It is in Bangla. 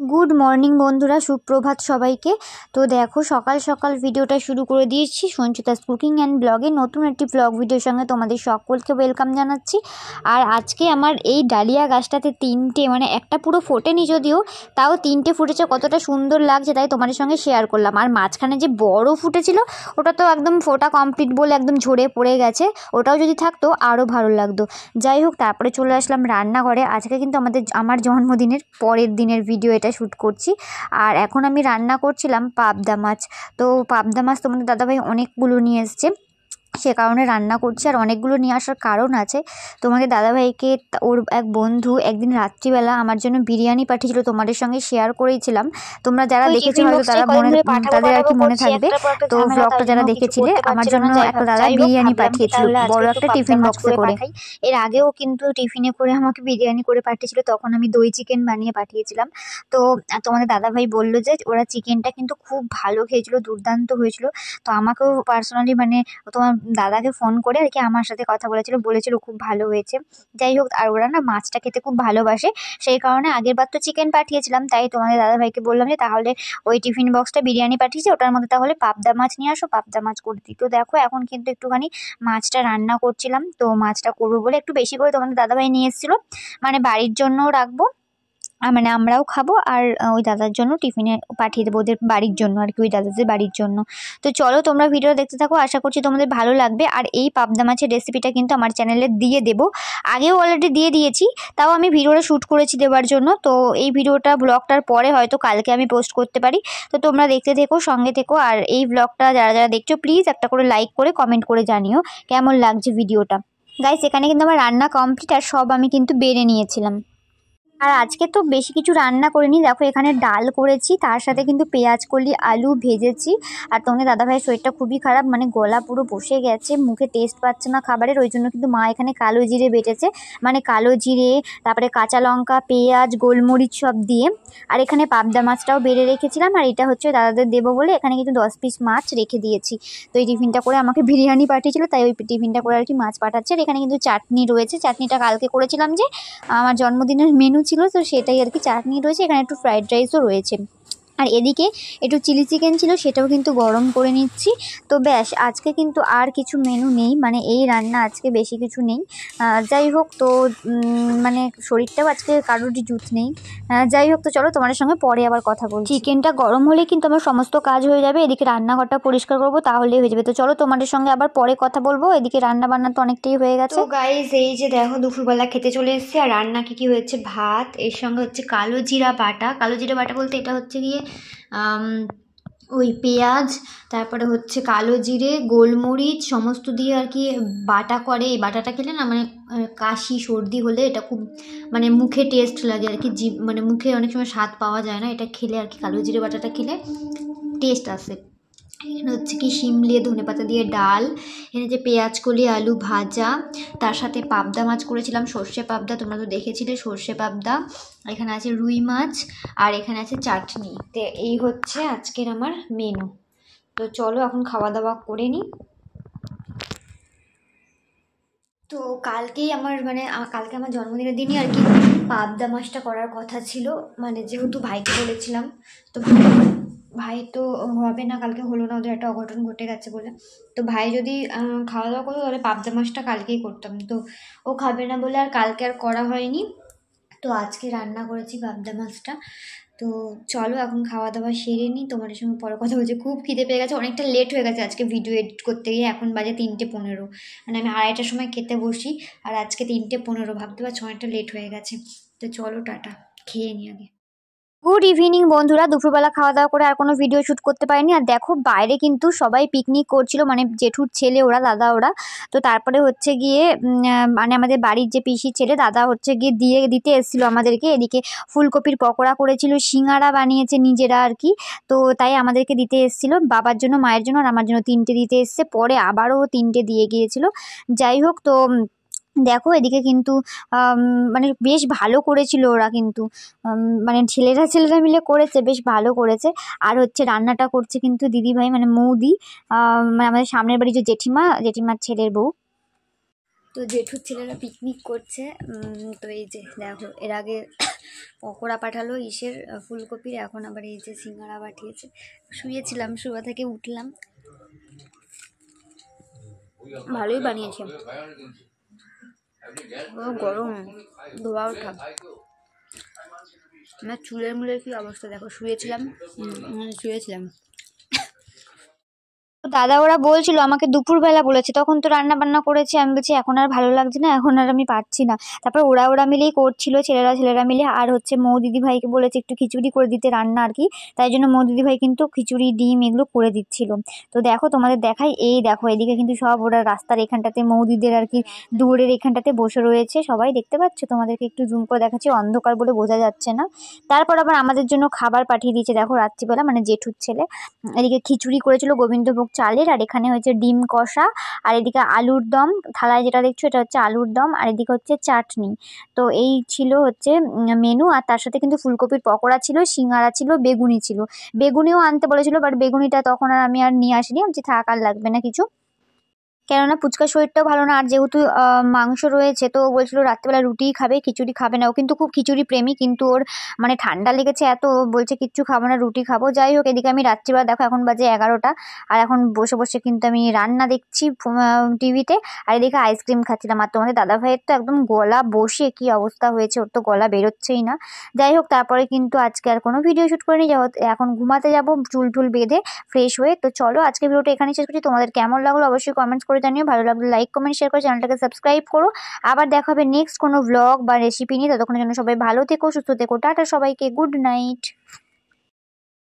গুড মর্নিং বন্ধুরা, সুপ্রভাত সবাইকে। তো দেখো সকাল সকাল ভিডিওটা শুরু করে দিয়েছি সঞ্চিতাস কুকিং অ্যান্ড ব্লগে নতুন একটি ব্লগ ভিডিওর সঙ্গে তোমাদের সকলকে ওয়েলকাম জানাচ্ছি। আর আজকে আমার এই ডালিয়া গাছটাতে তিনটে, মানে একটা পুরো ফোটেনি যদিও, তাও তিনটে ফুটেছে। কতটা সুন্দর লাগছে তাই তোমাদের সঙ্গে শেয়ার করলাম। আর মাঝখানে যে বড় ফুটেছিল ওটা তো একদম ফোটা কমপ্লিট বলে একদম ঝরে পড়ে গেছে, ওটাও যদি থাকতো আরও ভালো লাগতো। যাই হোক, তারপরে চলে আসলাম রান্নাঘরে। আজকে কিন্তু আমার জন্মদিনের পরের দিনের ভিডিও এটা শ্যুট করছি। আর এখন আমি রান্না করছিলাম পাবদা মাছ। তো পাবদা মাছ তোমাদের দাদাভাই অনেকগুলো নিয়ে এসছে, সে কারণে রান্না করছি। আর অনেকগুলো নিয়ে আসার কারণ আছে। তোমাদের দাদাভাইকে ওর এক বন্ধু একদিন রাত্রিবেলা আমার জন্য বিরিয়ানি পাঠিয়েছিল, তোমাদের সঙ্গে শেয়ার করেছিলাম। তোমরা যারা দেখেছো হয়তো তাদের আর কি মনে থাকবে। তো ব্লগটা যারা দেখেছিলে, আমার জন্য একটা দাদা বিরিয়ানি পাঠিয়েছিল বড় একটা টিফিন বক্সে করে। এর আগেও কিন্তু টিফিনে করে আমাকে বিরিয়ানি করে পাঠিয়েছিল, তখন আমি দই চিকেন বানিয়ে পাঠিয়েছিলাম। তো তোমাদের দাদাভাই বললো যে ওরা চিকেনটা কিন্তু খুব ভালো খেয়েছিল, দুর্দান্ত হয়েছিল। তো আমাকেও পার্সোনালি মানে তোমার দাদাকে ফোন করে আর কি আমার সাথে কথা বলেছিল খুব ভালো হয়েছে। যাই হোক, আর ওরা না মাছটা খেতে খুব ভালোবাসে, সেই কারণে আগের বার তো চিকেন পাঠিয়েছিলাম, তাই তোমাদের দাদাভাইকে বললাম যে তাহলে ওই টিফিন বক্সটা বিরিয়ানি পাঠিয়েছে, ওটার মধ্যে তাহলে পাবদা মাছ নিয়ে আসো, পাবদা মাছ করে দিই। তো দেখো এখন কিন্তু একটুখানি মাছটা রান্না করছিলাম। তো মাছটা করবো বলে একটু বেশি করে তোমাদের দাদাভাই নিয়ে এসেছিলো, মানে বাড়ির জন্যও রাখবো, মানে আমরাও খাবো। আর ওই দাদার জন্য টিফিনে পাঠিয়ে দেবো, ওদের বাড়ির জন্য আর কি, ওই দাদাদের বাড়ির জন্য। তো চলো তোমরা ভিডিও দেখতে থাকো, আশা করছি তোমাদের ভালো লাগবে। আর এই পাবদা মাছের রেসিপিটা কিন্তু আমার চ্যানেলে দিয়ে দেবো, আগেও অলরেডি দিয়ে দিয়েছি, তাও আমি ভিডিওটা শ্যুট করেছি দেওয়ার জন্য। তো এই ভিডিওটা ব্লগটার পরে হয়তো কালকে আমি পোস্ট করতে পারি। তো তোমরা দেখতে থেকো, সঙ্গে থেকো। আর এই ব্লগটা যারা যারা দেখছো প্লিজ একটা করে লাইক করে কমেন্ট করে জানিও কেমন লাগছে ভিডিওটা। গাইস, এখানে কিন্তু আমার রান্না কমপ্লিট, আর সব আমি কিন্তু বেড়ে নিয়েছিলাম। আর আজকে তো বেশি কিছু রান্না করিনি, দেখো এখানে ডাল করেছি, তার সাথে কিন্তু পেঁয়াজ কলি আলু ভেজেছি। আর তোমাদের দাদাভাইয়ের শরীরটা খুবই খারাপ, মানে গলা পুরো বসে গেছে, মুখে টেস্ট পাচ্ছে না খাবারের, ওই জন্য কিন্তু মা এখানে কালো জিরে বেটেছে, মানে কালো জিরে, তারপরে কাঁচা লঙ্কা, পেঁয়াজ, গোলমরিচ সব দিয়ে। আর এখানে পাবদা মাছটাও বেড়ে রেখেছিলাম, আর এটা হচ্ছে দাদাদের দেবো বলে এখানে কিন্তু 10 পিস মাছ রেখে দিয়েছি। তো এই টিফিনটা করে আমাকে বিরিয়ানি পাঠিয়েছিল, তাই ওই টিফিনটা করে আর কি মাছ পাঠাচ্ছে। আর এখানে কিন্তু চাটনি রয়েছে, চাটনিটা কালকে করেছিলাম যে আমার জন্মদিনের মেনু ছিল, তো সেটাই আর কি, চাটনি রয়েছে, এখানে একটু ফ্রাইড রাইসও রয়েছে। আর এদিকে একটু চিলি চিকেন ছিল, সেটাও কিন্তু গরম করে নিচ্ছি। তো ব্যাস, আজকে কিন্তু আর কিছু মেনু নেই, মানে এই রান্না আজকে বেশি কিছু নেই। যাই হোক, তো মানে শরীরটাও আজকে কারোরই জুত নেই। যাই হোক, তো চলো তোমাদের সঙ্গে পরে আবার কথা বলছি। চিকেনটা গরম হলে কিন্তু আমার সমস্ত কাজ হয়ে যাবে, এদিকে রান্নাঘরটা পরিষ্কার করবো, তাহলেই হয়ে যাবে। তো চলো তোমাদের সঙ্গে আবার পরে কথা বলবো, এদিকে রান্না বান্না তো অনেকটাই হয়ে গেছে। তো গাইস, এই যে দেখো দুপুরবেলা খেতে চলে এসেছি। আর রান্না কি হয়েছে, ভাত, এর সঙ্গে হচ্ছে কালো জিরা বাটা। কালো জিরা বাটা বলতে এটা হচ্ছে গিয়ে ওই পেঁয়াজ, তারপরে হচ্ছে কালো জিরে, গোলমরিচ সমস্ত দিয়ে আর কি বাটা করে। এই বাটাটা খেলে না, মানে কাশি সর্দি হলে এটা খুব মানে মুখে টেস্ট লাগে আর কি, মানে মুখে অনেক সময় স্বাদ পাওয়া যায় না, এটা খেলে আর কি, কালো জিরে বাটাটা খেলে টেস্ট আসে। এখানে হচ্ছে কি শিমলে ধনেপাতা দিয়ে ডাল, এখানে যে পেঁয়াজ কলি আলু ভাজা, তার সাথে পাবদা মাছ করেছিলাম, সর্ষে পাবদা, তোমরা তো দেখেছিলে সর্ষে পাবদা। এখানে আছে রুই মাছ, আর এখানে আছে চাটনি। তো এই হচ্ছে আজকের আমার মেনু। তো চলো এখন খাওয়া দাওয়া করে নিই। তো কালকেই কালকে আমার জন্মদিনের দিনই আর কি পাবদা মাছটা করার কথা ছিল, মানে যেহেতু ভাইকে বলেছিলাম। তো ভাই তো হবে না, কালকে হলো না, ওদের একটা অঘটন ঘটে গেছে বলে। তো ভাই যদি খাওয়া দাওয়া করতো তাহলে পাবদা মাছটা কালকেই করতাম, তো ও খাবে না বলে আর কালকে আর করা হয়নি। তো আজকে রান্না করেছি পাবদা মাছটা। তো চলো এখন খাওয়া দাওয়া সেরে নিই, তোমাদের সঙ্গে পরে কথা বলছি। খুব খিদে পেয়ে গেছে, অনেকটা লেট হয়ে গেছে আজকে ভিডিও এডিট করতে গিয়ে। এখন বাজে 3:15, মানে আমি 2:30টার সময় খেতে বসি, আর আজকে 3:15, ভাবতে পারছো অনেকটা লেট হয়ে গেছে। তো চলো টাটা, খেয়ে নিই আগে। গুড ইভিনিং বন্ধুরা, দুপুরবেলা খাওয়া দাওয়া করে আর কোনো ভিডিও শ্যুট করতে পারিনি। আর দেখো বাইরে কিন্তু সবাই পিকনিক করছিল, মানে জেঠুর ছেলে ওরা, দাদা ওরা। তো তারপরে হচ্ছে গিয়ে মানে আমাদের বাড়ির যে পিসির ছেলে দাদা হচ্ছে গিয়ে দিতে এসেছিলো আমাদেরকে। এদিকে ফুলকপির পকোড়া করেছিল, সিঙ্গারা বানিয়েছে নিজেরা আর কি। তো তাই আমাদেরকে দিতে এসেছিলো, বাবার জন্য, মায়ের জন্য আর আমার জন্য 3টে দিতে এসছে, পরে আবারও 3টে দিয়ে গিয়েছিল। যাই হোক, তো দেখো এদিকে কিন্তু মানে বেশ ভালো করেছিল ওরা কিন্তু, মানে ছেলেরা মিলে করেছে, বেশ ভালো করেছে। আর হচ্ছে রান্নাটা করছে কিন্তু দিদিভাই, মানে মৌদি, মানে আমাদের সামনের বাড়ি যে জেঠিমার ছেলের বউ। তো জেঠুর ছেলেরা পিকনিক করছে। তো এই যে দেখো, এর আগে পকোড়া পাঠালো ইসের ফুলকপির, এখন আবার এই যে সিঙ্গারা পাঠিয়েছে। শুয়েছিলাম, শুয়া থেকে উঠলাম। ভালোই বানিয়েছে, গরম ধোয়া ওঠা। আমার চুলের মুলের কি অবস্থা দেখো, শুয়েছিলাম। দাদা ওরা বলছিল আমাকে দুপুরবেলা বলেছে, তখন তো রান্না বান্না করেছি। আমি বলছি এখন আর ভালো লাগছে না, এখন আর আমি পারছি না। তারপর ওরা মিলেই করছিল, ছেলেরা মিলে। আর হচ্ছে মৌ দিদি ভাইকে বলেছে একটু খিচুড়ি করে দিতে, রান্না আর কি। তাই জন্য মৌ দিদি ভাই কিন্তু খিচুড়ি ডিম এগুলো করে দিচ্ছিল। তো দেখো তোমাদের দেখাই, এই দেখো এদিকে কিন্তু সব ওরা রাস্তার এখানটাতে মৌদিদের আর কি দুয়ারের এখানটাতে বসে রয়েছে সবাই, দেখতে পাচ্ছ? তোমাদেরকে একটু জুম করে দেখাচ্ছি, অন্ধকার বলে বোঝা যাচ্ছে না। তারপর আবার আমাদের জন্য খাবার পাঠিয়ে দিয়েছে দেখো রাত্রিবেলা, মানে জেঠুর ছেলে। এদিকে খিচুড়ি করেছিল গোবিন্দভোগ চালের, আর এখানে হচ্ছে ডিম কষা, আর এদিকে আলুর দম। থালায় যেটা দেখছো এটা হচ্ছে আলুর দম, আর এদিকে হচ্ছে চাটনি। তো এই ছিল হচ্ছে মেনু। আর তার সাথে কিন্তু ফুলকপির পকোড়া ছিল, সিঙ্গারা ছিল, বেগুনি ছিল। বেগুনিও আনতে বলেছিল, বাট বেগুনিটা তখন আমি আর নিয়ে আসিনি। আমি থাক, আর লাগবে না কিছু, কেননা পুচকার শরীরটাও ভালো না। আর যেহেতু মাংস রয়েছে, তো ও বলছিল রাত্রেবেলা রুটিই খাবে, খিচুড়ি খাবে না। ও কিন্তু খুব খিচুড়ি প্রেমী, কিন্তু ওর মানে ঠান্ডা লেগেছে এত, বলছে কিচ্ছু খাবো না, রুটি খাবো। যাই হোক, এদিকে আমি রাত্রিবেলা দেখো এখন বাজে 11টা, আর এখন বসে বসে কিন্তু আমি রান্না দেখছি টিভিতে, আর এদিকে আইসক্রিম খাচ্ছিলাম। আর তোমাদের দাদা ভাইয়ের তো একদম গলা বসে কি অবস্থা হয়েছে, ওর তো গলা বেরোচ্ছেই না। যাই হোক, তারপরে কিন্তু আজকে আর কোনো ভিডিও শ্যুট করিনি, এখন ঘুমাতে যাবো চুল টুল বেঁধে ফ্রেশ হয়ে। তো চলো আজকে ভিডিওটা এখানেই শেষ করছি। তোমাদের কেমন লাগলো অবশ্যই কমেন্টস করে জানিও, ভালো লাগলে লাইক কমেন্ট শেয়ার করে চ্যানেলটাকে সাবস্ক্রাইব করো। আবার দেখা হবে নেক্সট কোনো ব্লগ বা রেসিপি নিয়ে। ততক্ষণের জন্য সবাই ভালো থেকো, সুস্থ থেকো, টাটা সবাইকে, গুড নাইট।